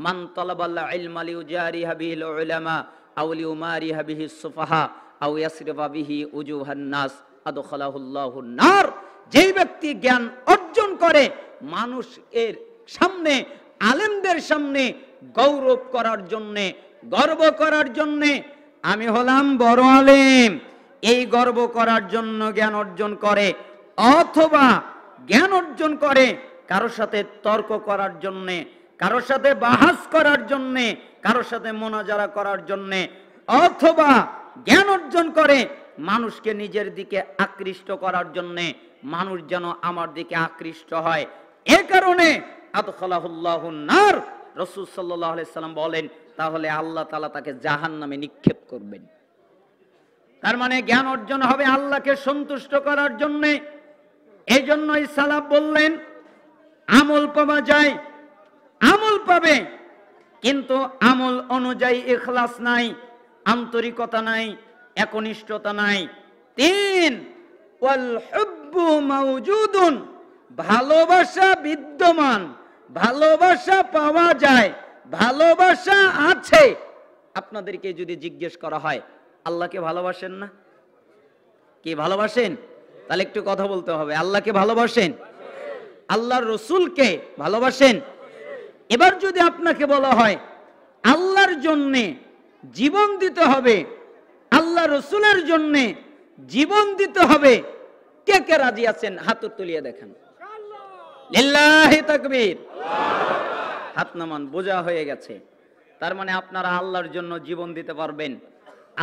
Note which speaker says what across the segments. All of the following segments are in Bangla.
Speaker 1: মান তালাবাল ইলমা লিউজারিহা বিহিল উলামা আও লিউমারিহা বিহিস সুফাহা আও ইয়াসরিফা বিহি উজুহান নাস আদখালাহুল্লাহুন নার। যেই ব্যক্তি জ্ঞান অর্জন করে মানুষের সামনে, আলেমদের সামনে গৌরব করার জন্যে, গর্ব করার জন্যে, আমি হলাম বড় আলেম, এই গর্ব করার জন্য জ্ঞান অর্জন করে, অথবা জ্ঞান অর্জন করে কারোর সাথে তর্ক করার জন্যে, কারোর সাথে বাহাস করার জন্যে, কারোর সাথে মোনাজারা করার জন্যে, অথবা জ্ঞান অর্জন করে মানুষকে নিজের দিকে আকৃষ্ট করার জন্যে, মানুষ যেন আমার দিকে আকৃষ্ট হয়, এ কারণে আদখালাহুল্লাহুন নার। রাসূল সাল্লাল্লাহু আলাইহি সাল্লাম বলেন, তাহলে আল্লাহ তাআলা তাকে জাহান্নামে নিক্ষেপ করবেন। তার মানে জ্ঞান অর্জন হবে আল্লাহকে সন্তুষ্ট করার জন্য। এই জন্যই সালাফ বললেন, আমল পাওয়া যায়, আমল পাবে, কিন্তু আমল অনুযায়ী ইখলাস নাই, আন্তরিকতা নাই, একনিষ্ঠতা নাই। 3, ওয়াল হুব্বু মাওজুদুন, ভালোবাসা বিদ্যমান, ভালোবাসা পাওয়া যায়, ভালোবাসা আছে। আপনাদেরকে যদি জিজ্ঞেস করা হয় আল্লাহকে ভালোবাসেন না, কি ভালোবাসেন? তাহলে একটু কথা বলতে হবে, আল্লাহকে ভালোবাসেন, আল্লাহর রসুলকে ভালোবাসেন। এবার যদি আপনাকে বলা হয় আল্লাহর জন্যে জীবন দিতে হবে, আল্লাহ রসুলের জন্যে জীবন দিতে হবে, কে কে রাজি আছেন? হাত তুলিয়ে দেখেন। লিল্লাহি তাকবীর, হাত নামান, বোঝা হয়ে গেছে। তার মানে আপনারা আল্লাহর জন্য জীবন দিতে পারবেন,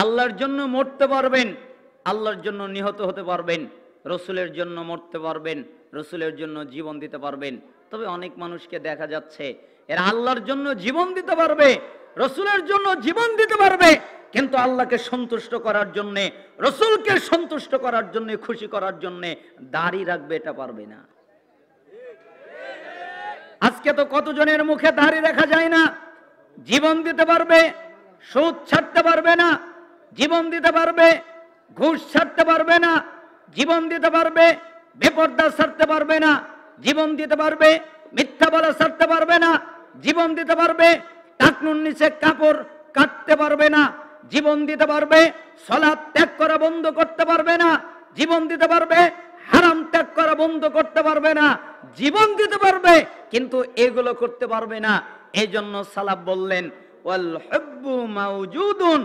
Speaker 1: আল্লাহর জন্য মরতে পারবেন, আল্লাহর জন্য নিহত হতে পারবেন, রসুলের জন্য মরতে পারবেন, রসুলের জন্য জীবন দিতে পারবেন। তবে অনেক মানুষকে দেখা যাচ্ছে এরা আল্লাহর জন্য জীবন দিতে পারবে, রসুলের জন্য জীবন দিতে পারবে, কিন্তু আল্লাহকে সন্তুষ্ট করার জন্য, রসুলকে সন্তুষ্ট করার জন্য, খুশি করার জন্য দাড়ি রাখবে, এটা পারবে না। আজকে তো কতজনের মুখে দাড়ি রাখা যায় না। জীবন দিতে পারবে, সুদ ছাড়তে পারবে না, জীবন দিতে পারবে, ঘুষ ছাড়তে পারবে না, জীবন দিতে পারবে, বেপরদা ছাড়তে পারবে না, জীবন দিতে পারবে, মিথ্যা বলা ছাড়তে পারবে না, জীবন দিতে পারবে, টাকনুর নিচে কাপড় কাটতে পারবে না, জীবন দিতে পারবে, সালাত ত্যাগ করা বন্ধ করতে পারবে না, জীবন দিতে পারবে, হারাম ত্যাগ করা বন্ধ করতে পারবে না, জীবন দিতে পারবে, কিন্তু এগুলো করতে পারবে না। এই জন্য সালাফ বললেন, ওয়াল হুব্বু মাওজুদুন,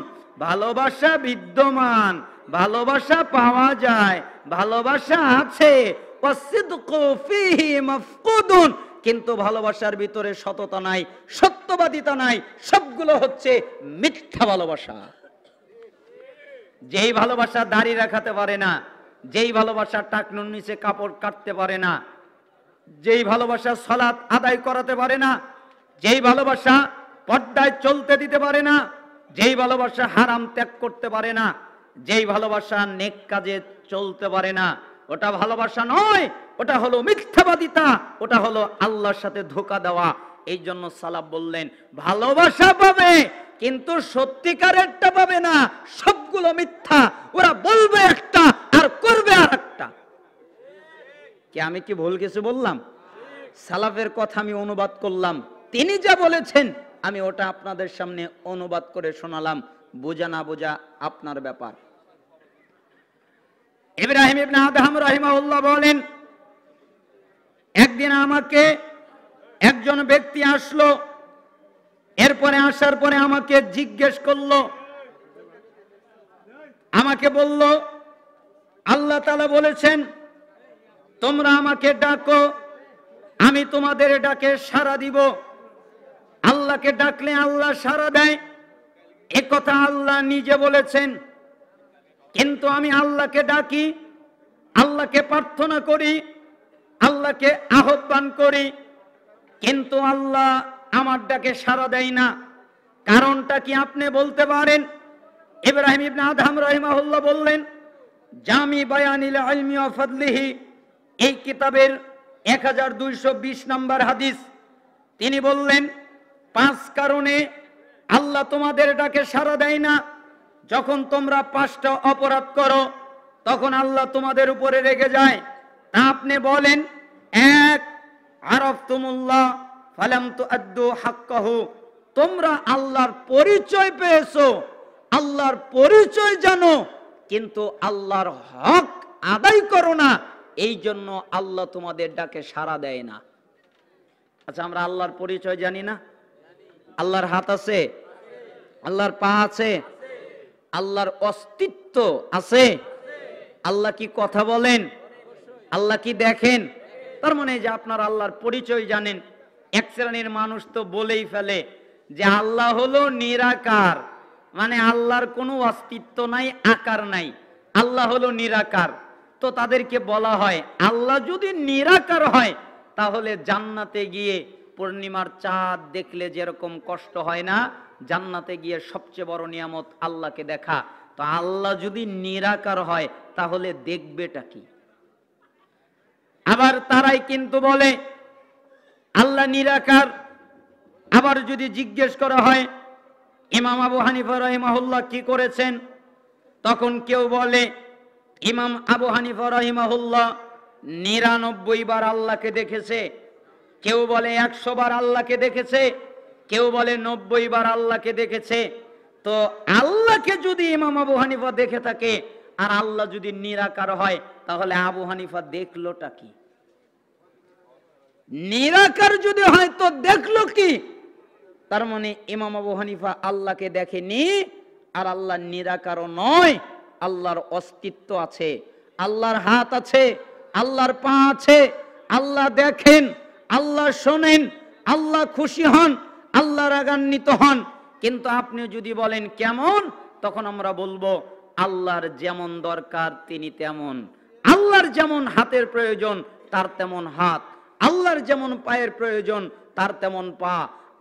Speaker 1: ভালোবাসা বিদ্যমান, ভালোবাসা পাওয়া যায়, ভালোবাসা আছে, ওয়াসিদকু ফীহি মাফকুদুন, কিন্তু ভালোবাসার ভিতরে সততা নাই, সত্যবাদিতা নাই, সবগুলো হচ্ছে মিথ্যা ভালোবাসা। যেই ভালোবাসা দাড়ি রাখাতে পারে না, যেই ভালোবাসা টাকনুর নিচে কাপড় কাটতে পারে না, যেই ভালোবাসা সালাত আদায় করাতে পারে না, যেই ভালোবাসা পর্দায় চলতে দিতে পারে না, যেই ভালোবাসা হারাম ত্যাগ করতে পারে না, যেই ভালোবাসা নেক কাজে চলতে পারে না, ওটা ভালোবাসা নয়, ওটা হলো মিথ্যাবাদিতা, ওটা হলো আল্লাহর সাথে ধোঁকা দেওয়া। এই জন্য সালাফ বললেন, ভালোবাসা পাবে কিন্তু সত্যিকারেরটা পাবে না, সবগুলো মিথ্যা। ওরা বলবে একটা আর করবে আর একটা। কি আমি কি ভুল কিছু বললাম? সালাফের কথা আমি অনুবাদ করলাম, তিনি যা বলেছেন আমি ওটা আপনাদের সামনে অনুবাদ করে শোনালাম, বোঝা না বোঝা আপনার ব্যাপার। ইব্রাহিম ইবনে আদহাম রাহিমাহুল্লাহ বলেন, একদিন আমাকে একজন ব্যক্তি আসলো, এরপরে আসার পরে আমাকে জিজ্ঞেস করলো, আমাকে বলল, আল্লাহ তাআলা বলেছেন তোমরা আমাকে ডাকো, আমি তোমাদের ডাকে সাড়া দিব। আল্লাহকে ডাকলে আল্লাহ সাড়া দেয়, এ কথা আল্লাহ নিজে বলেছেন। কিন্তু আমি আল্লাহকে ডাকি, আল্লাহকে প্রার্থনা করি, আল্লাহকে আহ্বান করি, কিন্তু আল্লাহ আমার ডাকে সাড়া দেয় না। কারণটা কি আপনি বলতে পারেন? ইব্রাহিম ইবনে আদহাম রাহিমাহুল্লাহ বললেন, জামি বায়ানিল ইলমি ওয়া ফাদলিহি, এই কিতাবের 1220 নম্বর হাদিস। তিনি বললেন, 5 কারণে আল্লাহ তোমাদের ডাকে সাড়া দেয় না। যখন তোমরা 5টা অপরাধ করো তখন আল্লাহ তোমাদের উপরে রেগে যায়। তা আপনি বলেন, 1, আরাফতুমুল্লাহ ফালাম তুআদ্দু হাক্কাহু, তোমরা আল্লাহর পরিচয় পেয়েছো, আল্লাহর পরিচয় জানো, কিন্তু আল্লাহর হক আদায় করো না, এই জন্য আল্লাহ তোমাদের ডাকে সাড়া দেয় না। আচ্ছা, আমরা আল্লাহর পরিচয় জানি না? আল্লাহর হাত আছে, আল্লাহর পা আছে, আল্লাহর অস্তিত্ব আছে, আল্লাহ কি কথা বলেন, আল্লাহ কি দেখেন? তার মানে যে আপনার আল্লাহর পরিচয় জানেন। এক শ্রেণীর মানুষ তো বলেই ফেলে যে আল্লাহ হলো নিরাকার, মানে আল্লাহর কোনো অস্তিত্ব নাই, আকার নাই, আল্লাহ হলো নিরাকার। তো তাদেরকে বলা হয় আল্লাহ যদি নিরাকার হয় তাহলে জান্নাতে গিয়ে পূর্ণিমার চাঁদ দেখলে যেরকম কষ্ট হয় না, জান্নাতে গিয়ে সবচেয়ে বড় নিয়ামত আল্লাহকে দেখা। তো আল্লাহ যদি নিরাকার হয় তাহলে দেখবেটা কি? আবার তারাই কিন্তু বলে আল্লাহ নিরাকার। আবার যদি জিজ্ঞেস করা হয় ইমাম আবু হানিফা রাহিমাহুল্লাহ কি করেছেন, তখন কেউ বলে ইমাম আবু হানিফা রাহিমাহুল্লাহ 99 বার আল্লাহকে দেখেছে, কেউ বলে 100 বার আল্লাহকে দেখেছে, কেউ বলে 90 বার আল্লাহকে দেখেছে। তো আল্লাহকে যদি ইমাম আবু হানিফা দেখে থাকে আর আল্লাহ যদি নিরাকার হয় তাহলে আবু হানিফা দেখলোটা কি? নিরাকার যদি হয় তো দেখলো কি? তার মানে ইমাম আবু হানিফা আল্লাহকে দেখেনি, আর আল্লাহ নিরাকারও নয়, আল্লাহর অস্তিত্ব আছে, আল্লাহর হাত আছে, আল্লাহর পা আছে, আল্লাহ দেখেন, আল্লাহ শোনেন, আল্লাহ খুশি হন, আল্লাহ রাগান্বিত হন। কিন্তু আপনি যদি বলেন কেমন, তখন আমরা বলবো আল্লাহর যেমন দরকার তিনি তেমন, আল্লাহর যেমন হাতের প্রয়োজন তার তেমন হাত, আল্লাহর যেমন পায়ের প্রয়োজন তার তেমন পা,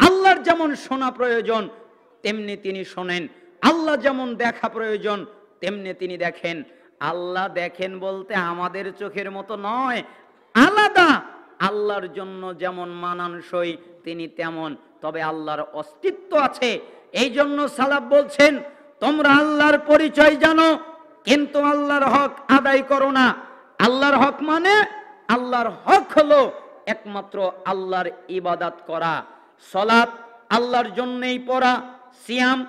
Speaker 1: আল্লাহর যেমন শোনা প্রয়োজন তেমনি তিনি শোনেন, আল্লাহ যেমন দেখা প্রয়োজন তেমনি তিনি দেখেন। আল্লাহ দেখেন বলতে আমাদের চোখের মতো নয়, আলাদা, আল্লাহর জন্য যেমন মানানসই তিনি তেমন, তবে আল্লাহর অস্তিত্ব আছে। এই জন্য সালাফ বলছেন তোমরা আল্লাহর পরিচয় জানো কিন্তু আল্লাহর হক আদায় করো না। আল্লাহর হক মানে আল্লাহর হক হলো একমাত্র আল্লাহর ইবাদত করা, সালাত আল্লাহর জন্যই পড়া, সিয়াম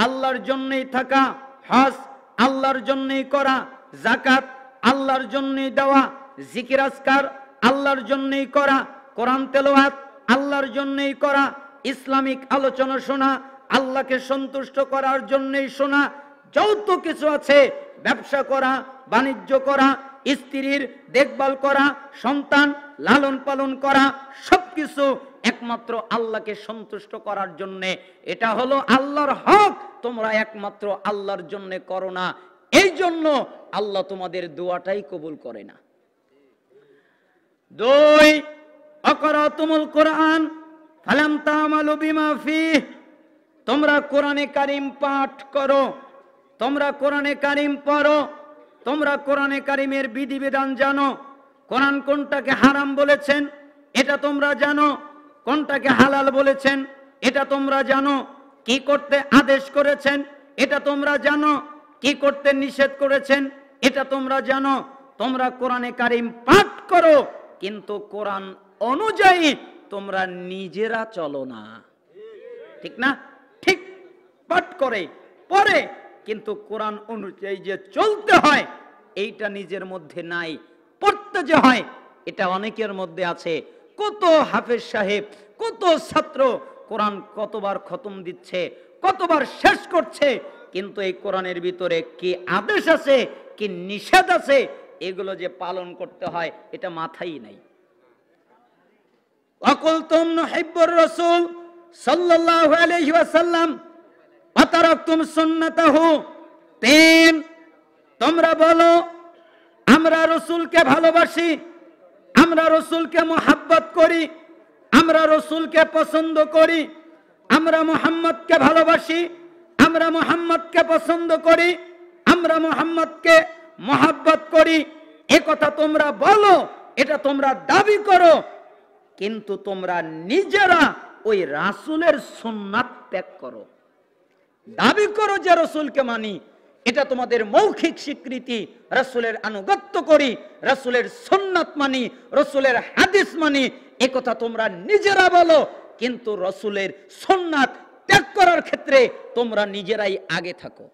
Speaker 1: আল্লাহর জন্যই থাকা, হজ আল্লাহর জন্যই করা, যাকাত আল্লাহর জন্যই দেওয়া, জিকির আজকার আল্লাহর জন্যই করা, কোরআন তেলাওয়াত আল্লাহর জন্যই করা, ইসলামিক আলোচনা শোনা আল্লাহকে সন্তুষ্ট করার জন্যই শোনা, যত কিছু আছে ব্যবসা করা, বাণিজ্য করা, স্ত্রীর দেখভাল করা, সন্তান লালন পালন করা, সবকিছু একমাত্র আল্লাহকে সন্তুষ্ট করার জন্য। এটা হলো আল্লাহর হক, তোমরা একমাত্র আল্লাহর জন্য করো না, এই জন্য আল্লাহ তোমাদের দোয়াটাই কবুল করে না। 2 আকারাতুমুল কোরআন ফালাম তা'মালু বিমা ফিহি, তোমরা কোরআনে কারীম পাঠ করো, তোমরা কোরআনে কারীম পড়ো, তোমরা কোরআনে কারীমের বিধিবিধান জানো, কোরআন কোনটাকে হারাম বলেছেন এটা তোমরা জানো, কোনটাকে হালাল বলেছেন এটা তোমরা জানো, কি করতে আদেশ করেছেন এটা তোমরা জানো, কি করতে নিষেধ করেছেন এটা তোমরা জানো। তোমরা কোরআনে কারীম পাঠ করো কিন্তু কোরআন অনুযায়ী তোমরা নিজেরা চলো না, ঠিক না? ঠিক পাঠ করে পরে কিন্তু কোরআন অনুযায়ী যে চলতে হয় এইটা নিজের মধ্যে নাই, পড়তে যে হয় এটা অনেকের মধ্যে আছে। কত হাফেজ সাহেব, কত ছাত্র কোরআন কতবার খতম দিচ্ছে, কতবার শেষ করছে, কিন্তু এই কোরআনের ভিতরে কি আদেশ আছে, কি নিষেধ আছে, এগুলো যে পালন করতে হয় এটা মাথায় নাই। ওয়াকুলতুম নুহিব্বুর রাসূল সাল্লাল্লাহু আলাইহি ওয়াসাল্লাম ওয়া তারাকতুম সুন্নাতাহু, 3 তোমরা বলো আমরা রাসূলকে ভালোবাসি, আমরা রাসূলকে মুহাব্বত করি, আমরা রাসূলকে পছন্দ করি, আমরা মুহাম্মদকে ভালোবাসি, আমরা মুহাম্মদকে পছন্দ করি, আমরা মুহাম্মদকে মুহাব্বত করি। এই কথা তোমরা বলো, এটা তোমরা দাবি করো, কিন্তু তোমরা নিজেরা ওই রাসূলের সুন্নাত ত্যাগ করো। দাবি করো যে রাসূলকে মানি, এটা তোমাদের মৌখিক স্বীকৃতি, রাসূলের আনুগত্য করি, রাসূলের সুন্নাত মানি, রাসূলের হাদিস মানি, এই কথা তোমরা নিজেরা বলো, কিন্তু রসুলের সুন্নাত ত্যাগ করার ক্ষেত্রে তোমরা নিজেরাই আগে থাকো।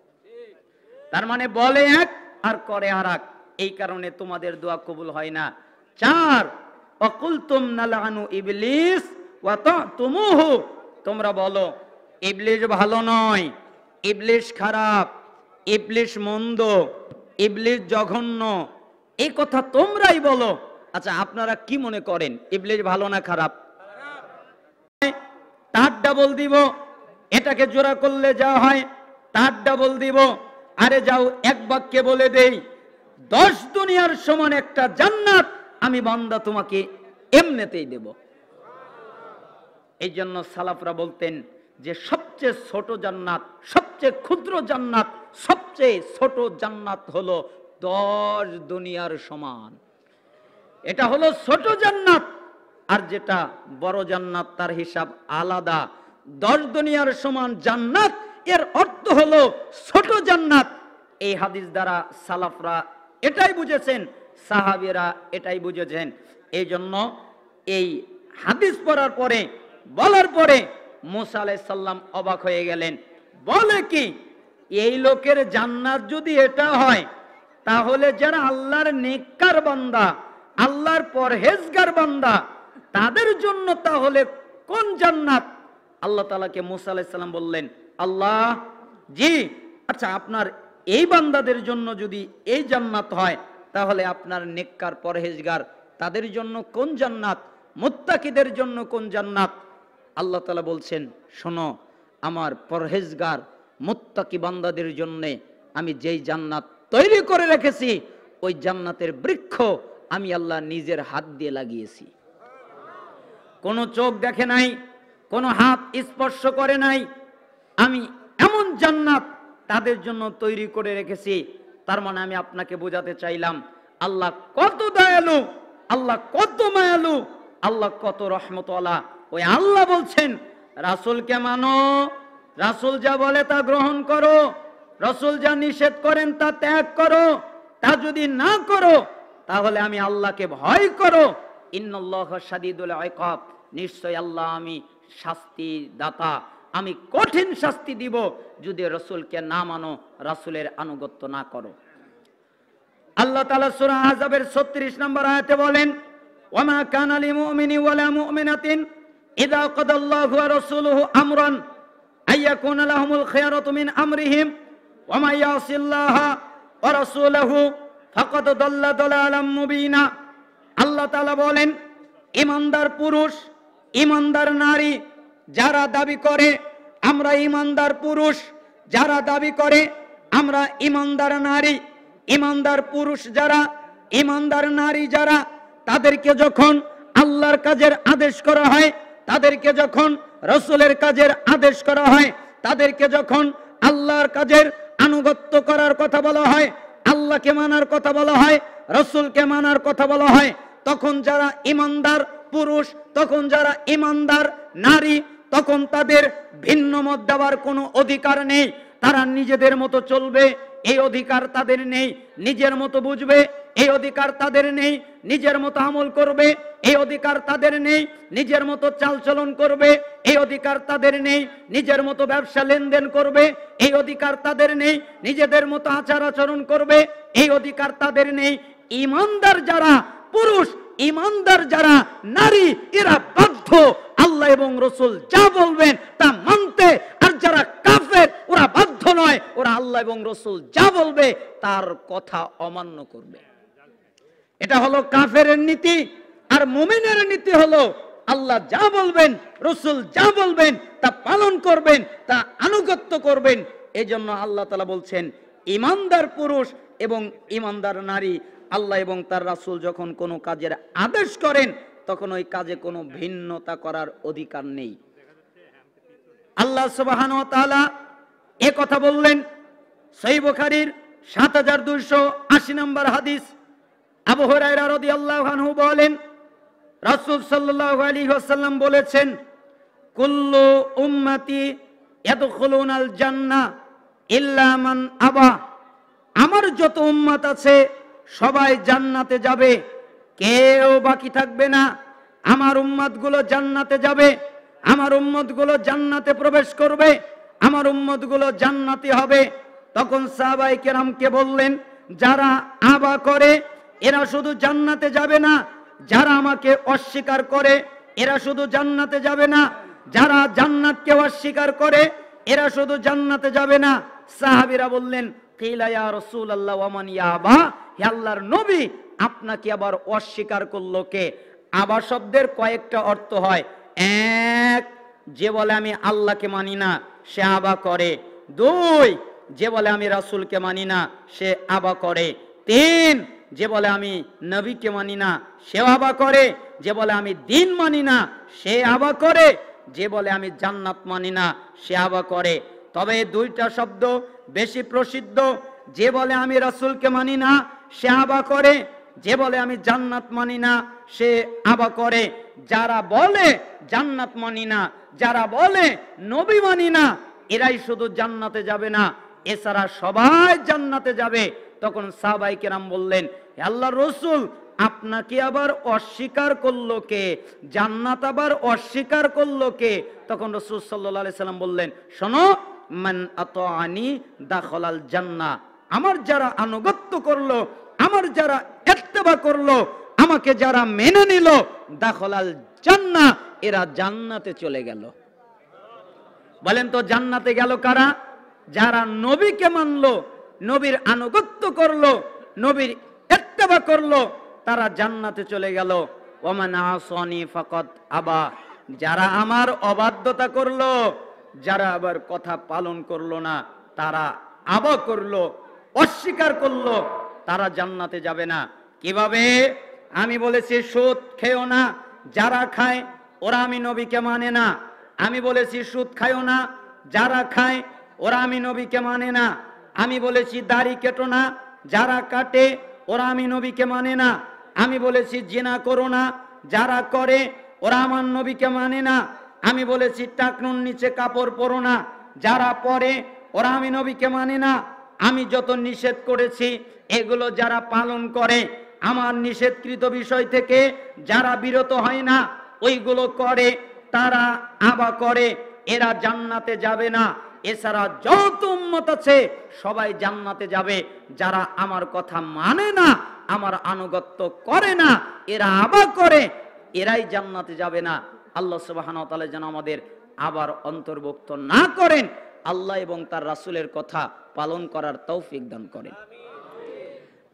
Speaker 1: তার মানে বলে এক আর করে আর এক, এই কারণে তোমাদের দোয়া কবুল হয় না। 4 ওয়াকুলতুম নালানু ইবলিস ওয়া তা'তুমুহু, তোমরা বলো ইবলিস ভালো নয়, ইবলিস খারাপ, ইবলিস মন্দ, ইবলিস জঘন্য, এই কথা তোমরাই বলো। আচ্ছা আপনারা কি মনে করেন ইবলিস ভালো না খারাপ? তার ডাবল দিব, এটাকে জোড়া করলে যা হয় তার ডাবল দিব। আরে যাও এক বাক্যে বলে দেই 10 দুনিয়ার সমান একটা জান্নাত আমি বান্দা তোমাকে এমনিতেই দেব। এই জন্য সালাফরা বলতেন যে সবচেয়ে ছোট জান্নাত, সবচেয়ে ক্ষুদ্র জান্নাত, সবচেয়ে ছোট জান্নাত হলো 10 দুনিয়ার সমান। এটা হলো ছোট জান্নাত, আর যেটা বড় জান্নাত তার হিসাব আলাদা। 10 দুনিয়ার সমান জান্নাত এর অর্থ হলো ছোট জান্নাত। এই হাদিস দ্বারা সালাফরা এটাই বুঝেছেন, সাহাবীরা এটাই বুঝেছেন। এই জন্য এই হাদিস পড়ার পরে বলার পরে মুসা আলাইহিস সালাম অবাক হয়ে গেলেন। বলে কি, এই লোকের জান্নাত যদি এটা হয় তাহলে যারা আল্লাহর নেককার বান্দা, আল্লাহর পরহেজগার বান্দা, তাদের জন্য তাহলে কোন জান্নাত? আল্লাহ তাআলাকে মুসা আলাইহিস সালাম বললেন, আল্লাহ জি, আচ্ছা আপনার এই বান্দাদের জন্য যদি এই জান্নাত হয় তাহলে আপনার নেককার পরহেজগার তাদের জন্য কোন জান্নাত, মুত্তাকিদের জন্য কোন জান্নাত? আল্লাহ তাআলা বলছেন, শোনো, আমার পরহেজগার মুত্তাকি বান্দাদের জন্য আমি যেই জান্নাত তৈরি করে রেখেছি ওই জান্নাতের বৃক্ষ আমি আল্লাহ নিজের হাত দিয়ে লাগিয়েছি। কোনো চোখ দেখে নাই, কোনো হাত স্পর্শ করে নাই, আমি এমন জান্নাত তাদের জন্য তৈরি করে রেখেছি। তার মানে আমি আপনাকে বোঝাতে চাইলাম আল্লাহ কত দয়ালু, আল্লাহ কত মায়ালু, আল্লাহ কত রহমতওয়ালা। ওই আল্লাহ বলছেন রাসূলকে মানো, রাসূল যা বলে তা গ্রহণ করো, রাসূল যা নিষেধ করেন তা ত্যাগ করো। তা যদি না করো তাহলে আমি আল্লাহকে ভয় করো। ইন্নাল্লাহা শাদীদুল ইকাব, নিশ্চয় আল্লাহ আমি শাস্তি দাতা, আমি কঠিন শাস্তি দিব যদি রাসূলকে না মানো, রাসূলের আনুগত্য না করো। আল্লাহ তাআলা সূরা আহজাবের 36 নম্বর আয়াতে বলেন, ওয়ামা কানা লিমুমিনিন ওয়ালা মুমিনাতিন ইযা কাদাল্লাহু ওয়া রাসূলুহু আমরান আইয়াকুনা লাহুমুল খিয়ারাতু মিন আমরিহিম ওয়া মা ইয়াসিল্লাহা ওয়া রাসূলুহু ফাকাদ দাল্লা দালালাম মুবিনা। আল্লাহ তাআলা বলেন, ঈমানদার পুরুষ, ঈমানদার নারী যারা দাবি করে আমরা ঈমানদার পুরুষ, যারা দাবি করে আমরা ঈমানদার নারী, ঈমানদার পুরুষ যারা, ঈমানদার নারী যারা, তাদেরকে যখন আল্লাহর কাজের আদেশ করা হয়, তাদেরকে যখন রাসূলের কাজের আদেশ করা হয়, তাদেরকে যখন আল্লাহর কাজের আনুগত্য করার কথা বলা হয়, আল্লাহকে মানার কথা বলা হয়, রাসূলকে মানার কথা বলা হয়, তখন যারা ঈমানদার পুরুষ, তখন যারা ঈমানদার নারী, তখন তাদের ভিন্ন মত দেওয়ার কোনো অধিকার নেই। তারা নিজেদের মতো চলবে এই অধিকার তাদের নেই, নিজের মতো বুঝবে এই অধিকার তাদের নেই, নিজের মতো আমল করবে এই অধিকার তাদের নেই, নিজের মতো চালচলন করবে এই অধিকার তাদের নেই, নিজের মতো ব্যবসা লেনদেন করবে এই অধিকার তাদের নেই, নিজেদের মতো আচার আচরণ করবে এই অধিকার তাদের নেই। ঈমানদার যারা পুরুষ, ঈমানদার যারা নারী, এরা বাধ্য আল্লাহ এবং রাসূল যা বলবেন তা মানতে। আর যারা কাফের ওরা বাধ্য নয়, ওরা আল্লাহ এবং রাসূল যা বলবে তার কথা অমান্য করবে। এটা হলো কাফেরের নীতি। আর মুমিনের নীতি হলো আল্লাহ যা বলবেন, রাসূল যা বলবেন তা পালন করবেন, তা আনুগত্য করবেন। এজন্য আল্লাহ তাআলা বলছেন ঈমানদার পুরুষ এবং ঈমানদার নারী, আল্লাহ এবং তার রাসূল যখন কোনো কাজের আদেশ করেন তখন ওই কাজে কোনো ভিন্নতা করার অধিকার নেই। আল্লাহ সুবহানাহু ওয়া তাআলা এ কথা বললেন। সহিহ বুখারীর ৭২৮০ নম্বর হাদিস, আবু হুরায়রা রাদিয়াল্লাহু আনহু বলেন, রাসূল সাল্লাল্লাহু আলাইহি ওয়াসাল্লাম বলেছেন, কুল্লু উম্মতি ইয়াদখুলুনাল জান্নাহ ইল্লা মান আবা। আমার যত উম্মত আছে সবাই জান্নাতে যাবে, কেউ বাকি থাকবে না। আমার উম্মতগুলো জান্নাতে যাবে, আমার উম্মতগুলো জান্নাতে প্রবেশ করবে, আমার উম্মতগুলো জান্নাতি হবে। তখন সাহাবায়ে কেরামকে বললেন, যারা আবা করে এরা শুধু জান্নাতে যাবে না, যারা আমাকে অস্বীকার করে এরা শুধু জান্নাতে যাবে না, যারা জান্নাতকে অস্বীকার করে এরা শুধু জান্নাতে যাবে না। সাহাবীরা বললেন, কিলা ইয়া রাসূলুল্লাহ ওয়া মান ইয়াবা, হে আল্লাহর নবী আপনাকে আবার অস্বীকার করলো কে? আবা শব্দের কয়েকটা অর্থ হয়। এক, যে বলে আমি আল্লাহকে মানি না সে আবা করে। দুই, যে বলে আমি রাসূলকে মানি না সে আবা করে। তিন, যে বলে আমি নবীকে মানি না সে আবা করে। যে বলে আমি দিন মানি না সে আবা করে। যে বলে আমি জান্নাত মানি না সে আবা করে। তবে দুইটা শব্দ বেশি প্রসিদ্ধ। যে বলে আমি রাসূলকে মানি না সে আবা করে, যে বলে আমি জান্নাত মানি না সে আবা করে। যারা বলে জান্নাত মানি না, যারা বলে নবী মানি না, এরাই শুধু জান্নাতে যাবে না, এছাড়া সবাই জান্নাতে যাবে। তখন সাহাবায়ে কেরাম বললেন, হে আল্লাহর রাসূল আপনাকে আবার অস্বীকার করলো কে? জান্নাত আবার অস্বীকার করলো কে? তখন রাসূল সাল্লাল্লাহু আলাইহি সাল্লাম বললেন, শোনো, মান আতাআনি দাখালাল জান্নাহ, আমার যারা আনুগত্য করলো, আমার যারা ইত্তেবা করলো, আমাকে যারা মেনে নিল, দাখালাল জান্নাহ, এরা জান্নাতে চলে গেল। বলেন তো জান্নাতে গেল কারা? যারা নবীকে মানলো, নবীর আনুগত্য করলো, নবীর ইত্তেবা করলো, তারা জান্নাতে চলে গেল। ওমান আসানি ফাকাদ আবা, যারা আমার অবাধ্যতা করলো, যারা আবার কথা পালন করলো না, তারা আবা করলো, অস্বীকার করলো, তারা জান্নাতে যাবে না। কিভাবে? আমি বলেছি সুদ খেও না, যারা খায় ওরা আমি নবীকে মানে না। আমি বলেছি সুদ খায়ও না, যারা খায় ওরা আমি নবীকে মানে না। আমি বলেছি দাড়ি কেটো না, যারা কাটে ওরা আমি নবীকে মানে না। আমি বলেছি জিনা করো না, যারা করে ওরা আমার নবীকে মানে না। আমি বলেছি টাকনুর নিচে কাপড় পরো না, যারা পরে ওরা আমি নবীকে মানে না। আমি যত নিষেধ করেছি এগুলো যারা পালন করে, আমার নিষেধকৃত বিষয় থেকে যারা বিরত হয় না, ওইগুলো করে, তারা আবা করে, এরা জান্নাতে যাবে না। এছাড়া যত উম্মত আছে সবাই জান্নাতে যাবে। যারা আমার কথা মানে না, আমার আনুগত্য করে না, এরা আবা করে, এরাই জান্নাতে যাবে না। আল্লাহ সুবহানাহু ওয়া তাআলা যেন আমাদের আবার অন্তর্ভুক্ত না করেন, আল্লাহ এবং তার রাসূলের কথা পালন করার তৌফিক দান করেন।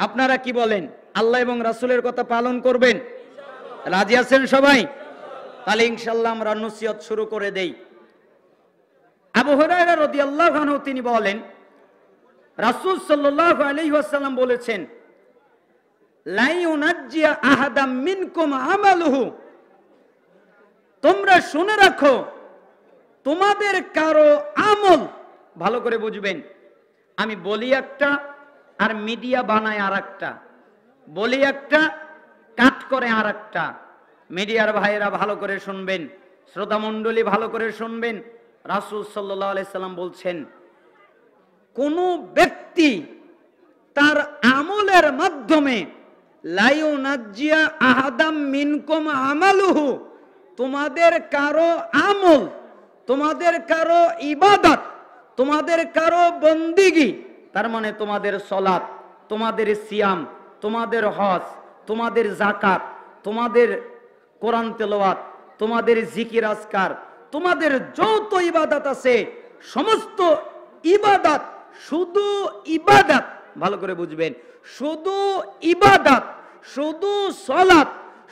Speaker 1: আপনারা কি বলেন? আল্লাহ এবং রাসূলের কথা পালন করবেন? রাজি আছেন সবাই? তাহলে ইনশাআল্লাহ আমরা নসিহত শুরু করে দেই। আবু হুরায়রা রাদিয়াল্লাহু আনহু তিনি বলেন, রাসূল সাল্লাল্লাহু আলাইহি ওয়াসাল্লাম বলেছেন, লা ইউনাজ্জিয়া আহাদাম মিনকুম আমালুহু, তোমরা শুনে রাখো তোমাদের কারো আমল, ভালো করে বুঝবেন, আমি বলি একটা আর মিডিয়া বানায় আরেকটা, বলি একটা কাট করে আরেকটা। মিডিয়ার ভাইয়েরা ভালো করে শুনবেন, শ্রোতা মণ্ডলী ভালো করে শুনবেন। রাসূল সাল্লাল্লাহু আলাইহি সাল্লাম বলছেন, কোন ব্যক্তি তার আমলের মাধ্যমে লা ইউনাজ্জিয়া আহাদাম মিনকুম আমালুহু, তোমাদের কারো আমল, তোমাদের কারো ইবাদত, তোমাদের কারো বন্দিগি, তার মানে তোমাদের সালাত, তোমাদের সিয়াম, তোমাদের হজ, তোমাদের যাকাত, তোমাদের কোরআন তেলাওয়াত, তোমাদের জিকির আজকার, তোমাদের যত ইবাদত আছে সমস্ত ইবাদত, শুধু ইবাদত, ভালো করে বুঝবেন, শুধু ইবাদত, শুধু সালাত,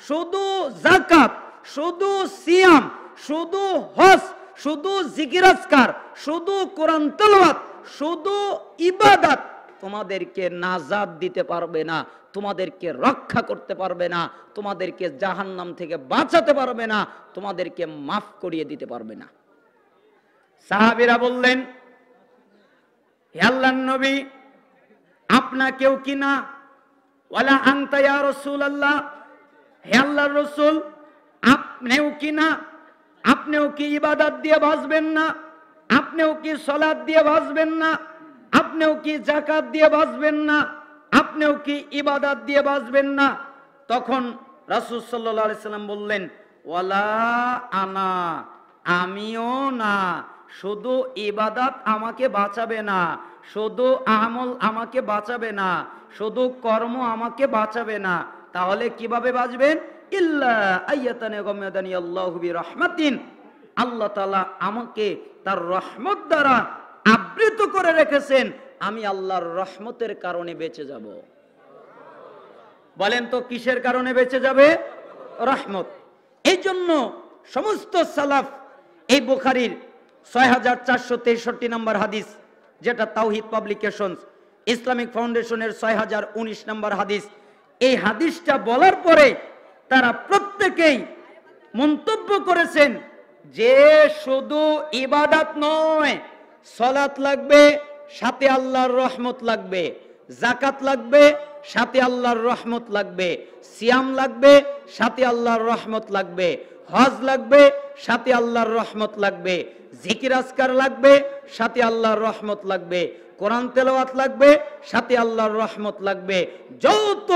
Speaker 1: শুধু যাকাত, শুধু সিয়াম, শুধু হজ, শুধু জিকির আজকার, শুধু কোরআন তেলাওয়াত, শুধু ইবাদত তোমাদেরকে নাজাত দিতে পারবে না, তোমাদেরকে রক্ষা করতে পারবে না, তোমাদেরকে জাহান্নাম থেকে বাঁচাতে পারবে না, তোমাদেরকে মাফ করিয়ে দিতে পারবে না। সাহাবীরা বললেন, হে আল্লাহর নবী, আপনাকেও কি না? ওয়ালা আনতা ইয়া রাসূলুল্লাহ, হে আল্লাহর রাসূল আপনিও কি না? আপনিও কি ইবাদত দিয়ে বাঁচবেন না? আপনিও কি সালাত দিয়ে বাঁচবেন না? আপনিও কি যাকাত দিয়ে বাঁচবেন না? আপনিও কি ইবাদত দিয়ে বাঁচবেন না? তখন রাসূল সাল্লাল্লাহু আলাইহি সাল্লাম বললেন, ওয়ালা আনা, আমিও না, শুধু ইবাদত আমাকে বাঁচাবে না, শুধু আমল আমাকে বাঁচাবে না, শুধু কর্ম আমাকে বাঁচাবে না, তাহলে কিভাবে বাঁচবেন? ইল্লা আইয়াতানি গামাদানি আল্লাহু বিরহমাতিন, আল্লাহ তাআলা আমাকে তার রহমত দ্বারা আবৃত করে রেখেছেন, আমি আল্লাহর রহমতের কারণে বেঁচে যাব। বলেন তো কিসের কারণে বেঁচে যাবে? রহমত। এই জন্য সমস্ত সালাফ এই বুখারীর ৬৪৬৩ নম্বর হাদিস, যেটা তাওহীদ পাবলিকেশনস ইসলামিক ফাউন্ডেশনের ৬০১৯ নম্বর হাদিস, এই হাদিসটা বলার পরে তারা প্রত্যেকেই মন্তব্য করেছেন যে শুধু ইবাদত নয়, সালাত লাগবে, সাথে আল্লাহর রহমত লাগবে, যাকাত লাগবে, সাথে আল্লাহর রহমত লাগবে, সিয়াম লাগবে, সাথে আল্লাহর রহমত লাগবে, হজ লাগবে, সাথে আল্লাহর রহমত লাগবে, জিকির আজকার লাগবে, সাথে আল্লাহর রহমত লাগবে, কোরআন তেলাওয়াত লাগবে, সাথে আল্লাহর রহমত লাগবে, যত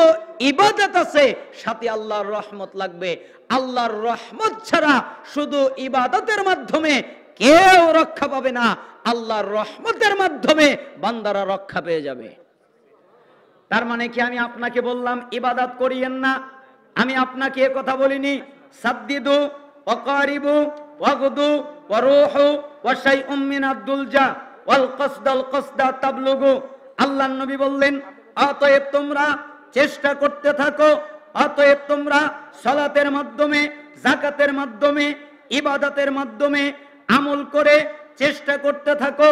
Speaker 1: ইবাদত আছে সাথে আল্লাহর রহমত লাগবে। আল্লাহর রহমত ছাড়া শুধু ইবাদতের মাধ্যমে কেউ রক্ষা পাবে না, আল্লাহর রহমতের মাধ্যমে বান্দারা রক্ষা পেয়ে যাবে। তার মানে কি আমি আপনাকে বললাম ইবাদত করিয়েন না? আমি আপনাকে এ কথা বলিনি। সাদ্দিদু ওয়াকারিবু ওয়াগদু ওয়ারুহু ওয়াশাইউম মিনাদ দুলজা ওয়াল কসদাল কসদা তাবলুগু। আল্লাহর নবী বললেন, অতএব তোমরা চেষ্টা করতে থাকো, অতএব তোমরা সালাতের মাধ্যমে, যাকাতের মাধ্যমে, ইবাদতের মাধ্যমে আমল করে চেষ্টা করতে থাকো,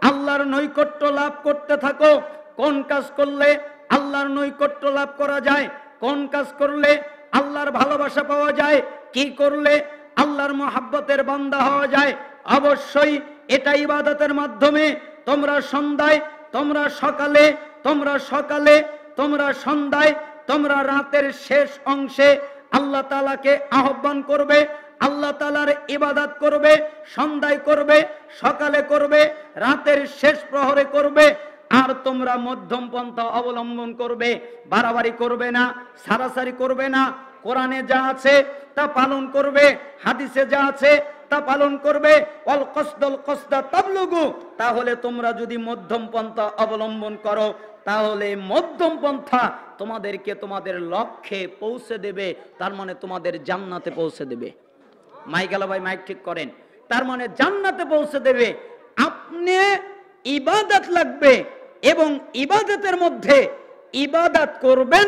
Speaker 1: আল্লাহর নৈকট্য লাভ করতে থাকো। কোন কাজ করলে আল্লাহর নৈকট্য লাভ করা যায়, কোন কাজ করলে আল্লাহর ভালোবাসা পাওয়া যায়, কি করলে আল্লাহর মহাব্বতের বান্দা হওয়া যায়, অবশ্যই এটা ইবাদতের মাধ্যমে। তোমরা সন্ধ্যায়, তোমরা সকালে, তোমরা সকালে, তোমরা সন্ধ্যায়, তোমরা রাতের শেষ অংশে আল্লাহ তাআলাকে আহ্বান করবে, আল্লাহ তাআলার ইবাদত করবে, সন্ধ্যায় করবে, সকালে করবে, রাতের শেষ প্রহরে করবে। আর তোমরা মধ্যম পন্থা অবলম্বন করবে, বাড়াবাড়ি করবে না, সারাসারি করবে না। কোরআনে যা আছে তা পালন করবে, হাদিসে যা আছে তা পালন করবে। ওয়াল কসদাল কসদা তাবলুগু, তাহলে তোমরা যদি মধ্যম পন্থা অবলম্বন করো, তাহলে মধ্যম পন্থা তোমাদেরকে তোমাদের লক্ষ্যে পৌঁছে দেবে, তার মানে তোমাদের জান্নাতে পৌঁছে দেবে। মাইক আলা ভাই মাইক ঠিক করেন। তার মানে জান্নাতে পৌঁছে দেবে। আপনি ইবাদত লাগবে এবং ইবাদতের মধ্যে ইবাদত করবেন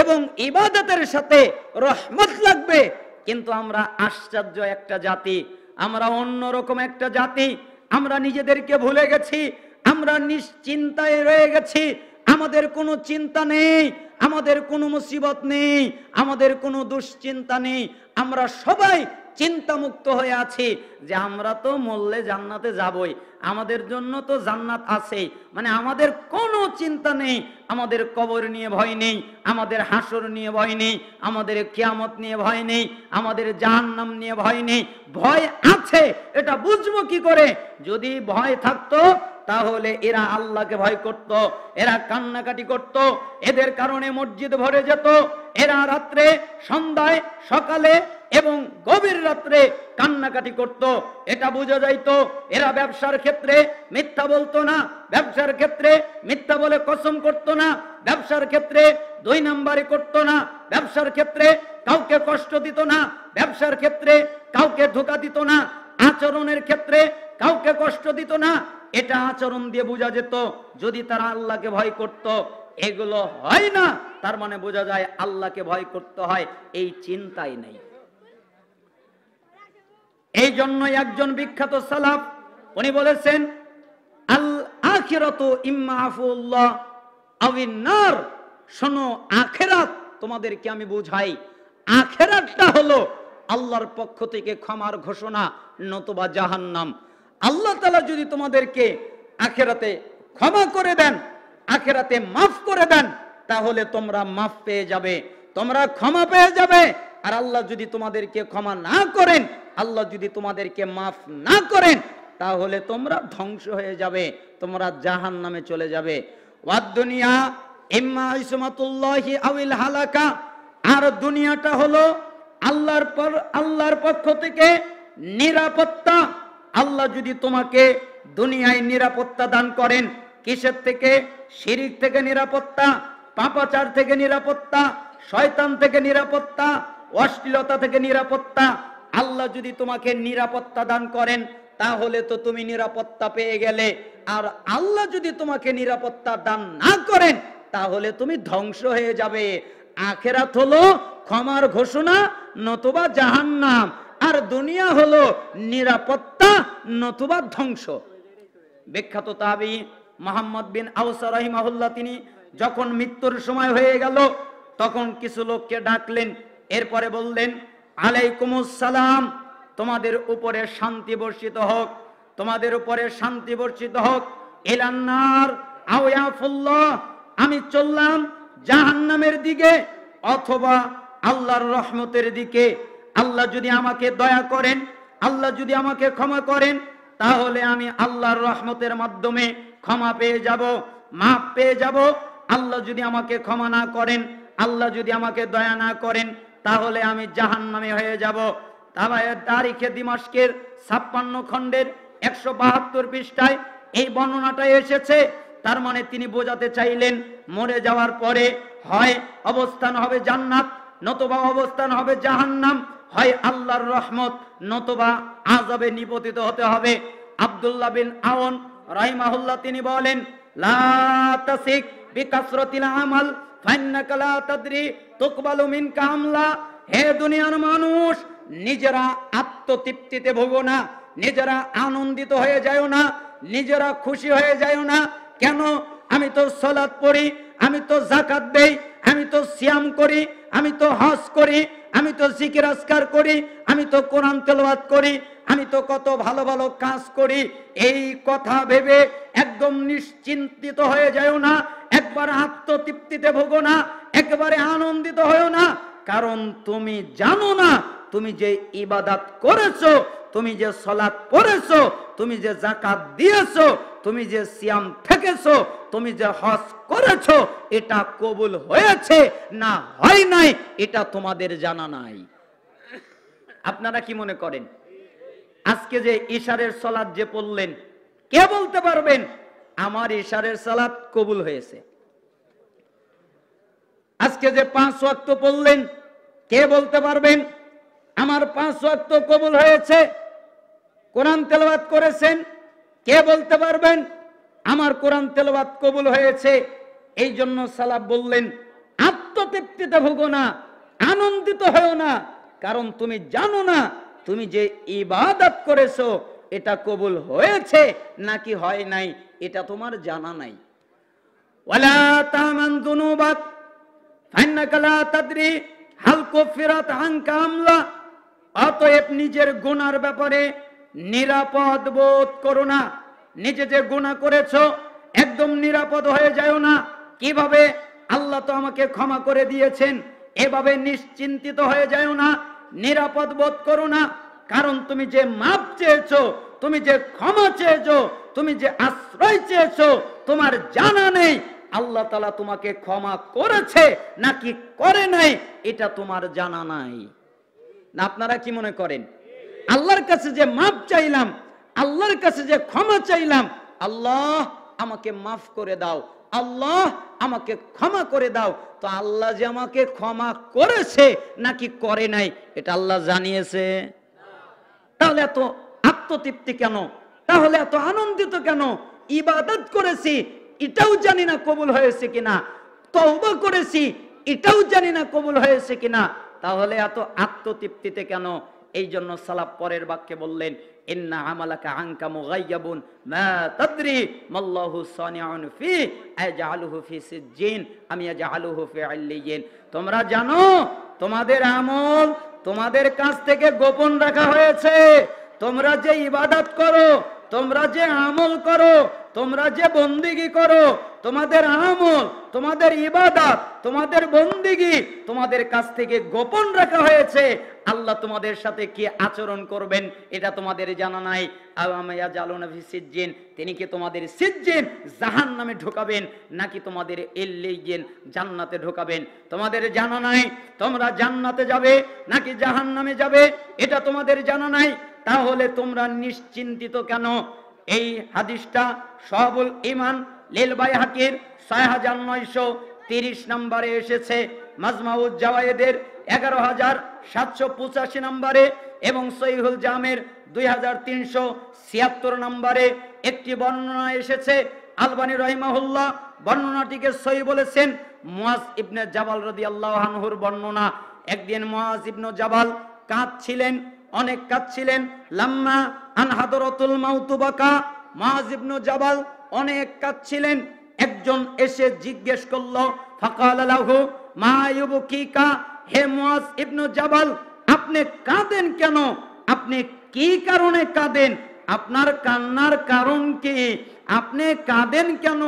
Speaker 1: এবং ইবাদতের সাথে রহমত লাগবে। কিন্তু আমরা আশ্চর্য একটা জাতি, আমরা অন্যরকম একটা জাতি। আমরা নিজেদেরকে ভুলে গেছি, আমরা নিশ্চিন্তায় রয়ে গেছি। আমাদের কোনো চিন্তা নেই, আমাদের কোনো মুসিবত নেই, আমাদের কোনো দুশ্চিন্তা নেই। আমরা সবাই চিন্তামুক্ত হয়ে আছি যে আমরা তো মরলে জান্নাতে যাবই, আমাদের জন্য তো জান্নাত আছেই। মানে আমাদের কোনো চিন্তা নেই, আমাদের কবর নিয়ে ভয় নেই, আমাদের হাসর নিয়ে ভয় নেই, আমাদের কিয়ামত নিয়ে ভয় নেই, আমাদের জাহান্নাম নিয়ে ভয় নেই। ভয় আছে, এটা বুঝবো কি করে? যদি ভয় থাকতো তাহলে এরা আল্লাহকে ভয় করত, এরা কান্নাকাটি করত, এদের কারণে মসজিদ ভরে যেত, এরা রাত্রে, সন্ধ্যায়, সকালে এবং গভীর রাত্রে কান্নাকাটি করত। এটা বোঝা যাইতো। এরা ব্যবসার ক্ষেত্রে মিথ্যা বলতো না, ব্যবসার ক্ষেত্রে মিথ্যা বলে কসম করতো না, ব্যবসার ক্ষেত্রে 2 নাম্বারি করতো না, ব্যবসার ক্ষেত্রে কাউকে কষ্ট দিত না, ব্যবসার ক্ষেত্রে কাউকে ধোঁকা দিত না, আচরণের ক্ষেত্রে কাউকে কষ্ট দিত না। এটা আচরণ দিয়ে বোঝা যেত যদি তারা আল্লাহকে ভয় করত। এগুলো হয় না, তার মানে বোঝা যায় আল্লাহকে ভয় করতে হয়, এই চিন্তাই নেই। এই জন্য একজন বিখ্যাত সালাফ উনি বলেছেন, আল আখিরাতু ইম্মা আফুল্লাহ আওয়ান নার। শোনো, আখিরাত তোমাদেরকে আমি বুঝাই, আখিরাতটা হলো আল্লাহর পক্ষ থেকে ক্ষমার ঘোষণা, নতুবা জাহান্নাম। আল্লাহ তাআলা যদি তোমাদেরকে আখিরাতে ক্ষমা করে দেন, আখিরাতে মাফ করে দেন, তাহলে তোমরা মাফ পেয়ে যাবে, তোমরা ক্ষমা পেয়ে যাবে। আর আল্লাহ যদি তোমাদেরকে ক্ষমা না করেন, আল্লাহ যদি তোমাদেরকে মাফ না করেন, তাহলে তোমরা ধ্বংস হয়ে যাবে, তোমরা জাহান্নামে চলে যাবে। ওয়াদ দুনিয়া ইম্মা ইসমাতুল্লাহি আউল হালাকা। আর দুনিয়াটা হলো আল্লাহর পক্ষ থেকে নিরাপত্তা। আল্লাহ যদি তোমাকে দুনিয়ায় নিরাপত্তা দান করেন, কিসের থেকে? শিরিক থেকে নিরাপত্তা, পাপাচার থেকে নিরাপত্তা, শয়তান থেকে নিরাপত্তা, অশ্লীলতা থেকে নিরাপত্তা। আল্লাহ যদি তোমাকে নিরাপত্তা দান করেন তাহলে তো তুমি নিরাপত্তা পেয়ে গেলে। আর আল্লাহ যদি তোমাকে নিরাপত্তা দান না করেন তাহলে তুমি ধ্বংস হয়ে যাবে। আখিরাত হলো ক্ষমার ঘোষণা নতুবা জাহান্নাম, আর দুনিয়া হলো নিরাপত্তা নতুবা ধ্বংস। বিখ্যাত তাবী মুহাম্মদ বিন আওস রাহিমাহুল্লাহ তিনি যখন মৃত্যুর সময় হয়ে গেল তখন কিছু লোককে ডাকলেন, এরপরে বললেন, আলাইকুমুস সালাম, তোমাদের উপরে শান্তি বর্ষিত হোক, তোমাদের উপরে শান্তি বর্ষিত হোক। ইলান্নার আও ইয়াফুল্লাহ, আমি চললাম জাহান্নামের দিকে অথবা আল্লাহর রহমতের দিকে। আল্লাহ যদি আমাকে দয়া করেন, আল্লাহ যদি আমাকে ক্ষমা করেন তাহলে আমি আল্লাহর রহমতের মাধ্যমে ক্ষমা পেয়ে যাব, মাফ পেয়ে যাব। আল্লাহ যদি আমাকে ক্ষমা না করেন, আল্লাহ যদি আমাকে দয়া না করেন তাহলে আমি জাহান্নামে হয়ে যাব। তারিখে দিমাশকের 56 খণ্ডের 172 পৃষ্ঠায় এই বর্ণনাটা এসেছে। তার মানে তিনি বোঝাতে চাইলেন মরে যাওয়ার পরে হয় অবস্থান হবে জান্নাত নতুবা অবস্থান হবে জাহান্নাম, হয় আল্লাহর রহমত নতুবা আযাবে নিপতিত হতে হবে। আব্দুল্লাহ বিন আওন রাহিমাহুল্লাহ তিনি বলেন, লা তাসিক বিকাসরাতিল আমাল ফাইন্নাকা লা তাদরি তুকবালু মিনকা আমলা। হে দুনিয়ার মানুষ, নিজেরা আত্মতৃপ্তিতে ভোগো না, নিজেরা আনন্দিত হয়ে যাও না, নিজেরা খুশি হয়ে যাও না। কেন? আমি তো সালাত পড়ি, আমি তো যাকাত দেই, আমি তো সিয়াম করি, আমি তো হজ করি, আমি তো জিকির আজকার করি, আমি তো কোরআন তেলাওয়াত করি, আমি তো কত ভালো ভালো কাজ করি। এই কথা ভেবে একদম নিশ্চিন্তিত হয়ে যাও না, একবার আত্মতৃপ্তিতে ভোগো না, একেবারে আনন্দিত হও না। কারণ তুমি জানো না তুমি যে ইবাদত করেছো, তুমি যে সালাত পড়েছো, তুমি যে যাকাত দিয়েছো, তুমি যে সিয়াম থেকেছো, তুমি যে হজ করেছো, এটা কবুল হয়েছে না হয় নাই এটা তোমাদের জানা নাই। আপনারা কি মনে করেন আজকে যে ইশারের সালাত যে পড়লেন, কে বলতে পারবেন আমার ইশারের সালাত কবুল হয়েছে? আজকে যে 5 ওয়াক্ত পড়লেন, কে বলতে পারবেন আমার 5 ওয়াক্ত কবুল হয়েছে? কোরআন তেলাওয়াত করেছেন, কে বলতে পারবেন আমার কোরআন তেলাওয়াত কবুল হয়েছে? এই জন্য সালাফ বললেন, আত্মতৃপ্তিতে ভোগো না, আনন্দিত হও না, কারণ তুমি জানো না তুমি যে ইবাদত করেছো এটা কবুল হয়েছে নাকি হয় নাই, এটা তোমার জানা নাই। ওয়ালা তামান দুনুবাক ফাইন্নাকা লা তাদরি হাল কুফিরাত আনকা আমলা। অতএব নিজের গুনার ব্যাপারে নিরাপদ বোধ করো না। নিজে যে গুনাহ করেছো একদম নিরাপদ হয়ে যাও না। কিভাবে? আল্লাহ তো আমাকে ক্ষমা করে দিয়েছেন, এভাবে নিশ্চিন্তিত হয়ে যাও না, নিরাপদ বোধ করো না। কারণ তুমি যে মাপ চেয়েছো, তুমি যে ক্ষমা চেয়েছো, তুমি যে আশ্রয় চেয়েছো, তোমার জানা নেই আল্লাহ তাআলা তোমাকে ক্ষমা করেছে নাকি করে নাই, এটা তোমার জানা নাই। না আপনারা কি মনে করেন আল্লাহর কাছে যে মাপ চাইলাম, আল্লাহর কাছে যে ক্ষমা চাইলাম, আল্লাহ আমাকে মাফ করে দাও, আল্লাহ আমাকে ক্ষমা করে দাও, তো আল্লাহ যে আমাকে ক্ষমা করেছে নাকি করে নাই এটা আল্লাহ জানিয়েছে? তাহলে এত আত্মতৃপ্তি কেন? তাহলে এত আনন্দিত কেন? ইবাদত করেছি এটাও জানি না কবুল হয়েছে কিনা, তওবা করেছি এটাও জানি না কবুল হয়েছে কিনা, তাহলে এত আত্মতৃপ্তিতে কেন? এই জন্য সালাফ পরের বাক্যে বললেন, ইন্না আমালাকা আনকা মুগায়্যাবুন মা তাদরি মাল্লাহু সানিউন ফি আজআলুহু ফি সিজ্জিন আম ইয়াজআলুহু ফি ইল্লিয়িন। তোমরা জানো তোমাদের আমল তোমাদের কাছ থেকে গোপন রাখা হয়েছে। তোমরা যে ইবাদত করো, তোমরা যে আমল করো, তোমরা যে বন্দেগী করো, তোমাদের আমল, তোমাদের ইবাদত, তোমাদের বন্দেগী তোমাদের কাছ থেকে গোপন রাখা হয়েছে। আল্লাহ তোমাদের সাথে কি আচরণ করবেন এটা তোমাদের জানা নাই। আওয়ামায়া জালুনা ফি সিজ্জিন, তিনি কি তোমাদের সিজ্জিন জাহান্নামে ঢোকাবেন নাকি তোমাদের ইল্লিয়িন জান্নাতে ঢোকাবেন তোমাদের জানা নাই। তোমরা জান্নাতে যাবে নাকি জাহান্নামে যাবে এটা তোমাদের জানা নাই। তাহলে তোমরা নিশ্চিন্তিত কেন? এই হাদিসটা সহবুল ঈমান লিল বাইহাকির 6930 নম্বরে এসেছে, মাজমাউজ জাওয়ায়েদের 11785 নম্বরে এবং সহিহুল জামের 2376 নম্বরে একটি বর্ণনা এসেছে। আলবানী রাহিমাহুল্লাহ বর্ণনাটিকে সহিহ বলেছেন। মুআজ ইবনে জাবাল রাদিয়াল্লাহু আনহুর বর্ণনা, একদিন মুআজ ইবনে জাবাল কাঁদছিলেন, অনেক কাঁদছিলেন। লাম্মা আন হাদরাতুল মাউত বাকা, মুআজ ইবনে জাবাল অনেক কাঁদছিলেন। একজন এসে জিজ্ঞেস করলো, ফাকালা লাহু মা ইউবকিকা, হে মুআজ ইবনে জাবাল আপনি কাঁদেন কেন? আপনি কি কারণে কাঁদেন? আপনার কান্নার কারণ কি? আপনি কাঁদেন কেন?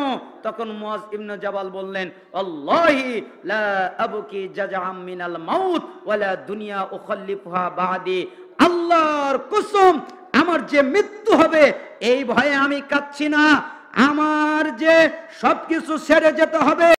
Speaker 1: তখন মুআজ ইবনে জাবাল বললেন, আল্লাহি লা আবকি জাযাআম মিনাল মাউত ওয়ালা দুনিয়া উখাল্লিফুহা বাদি, আল্লাহর কসম আমার যে মৃত্যু হবে এই ভয়ে আমি কাঁদছি না, আমার যে সবকিছু ছেড়ে যেতে হবে